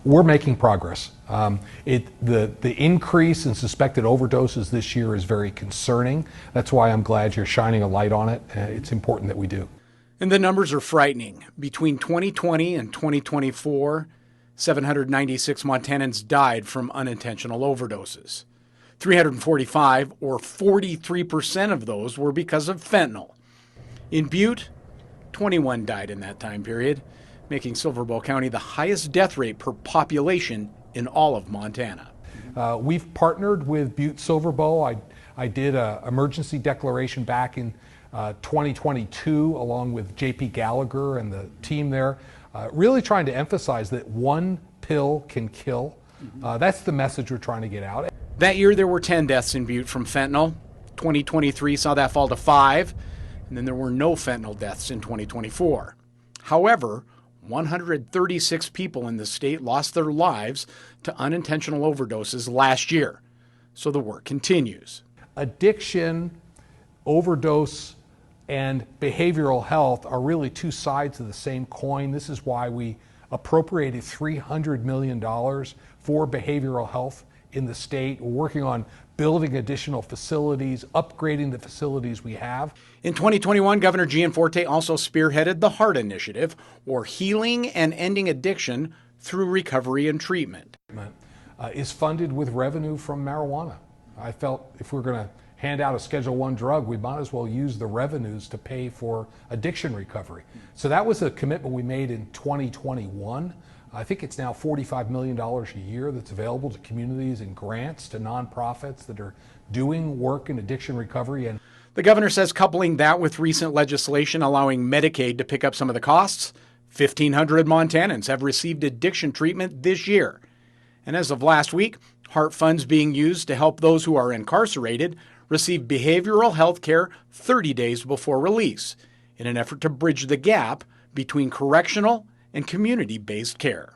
We're making progress. The increase in suspected overdoses this year is very concerning. That's why I'm glad you're shining a light on it. It's important that we do. And the numbers are frightening. Between 2020 and 2024, 796 Montanans died from unintentional overdoses. 345, or 43% of those, were because of fentanyl. In Butte, 21 died in that time period, making Silver Bow County the highest death rate per population in all of Montana. We've partnered with Butte Silver Bow. I did an emergency declaration back in 2022 along with JP Gallagher and the team there, really trying to emphasize that one pill can kill. That's the message we're trying to get out. That year there were 10 deaths in Butte from fentanyl. 2023 saw that fall to 5, and then there were no fentanyl deaths in 2024. However, 136 people in the state lost their lives to unintentional overdoses last year. So the work continues. Addiction, overdose, and behavioral health are really two sides of the same coin. This is why we appropriated $300 million for behavioral health in the state. We're working on building additional facilities, upgrading the facilities we have. In 2021, Governor Gianforte also spearheaded the HEART Initiative, or Healing and Ending Addiction Through Recovery and Treatment. Is funded with revenue from marijuana. I felt if we're going to hand out a Schedule I drug, we might as well use the revenues to pay for addiction recovery. So that was a commitment we made in 2021. I think it's now $45 million a year that's available to communities and grants to nonprofits that are doing work in addiction recovery. And the governor says coupling that with recent legislation allowing Medicaid to pick up some of the costs, 1,500 Montanans have received addiction treatment this year. And as of last week, HEART funds being used to help those who are incarcerated receive behavioral health care 30 days before release in an effort to bridge the gap between correctional and community-based care.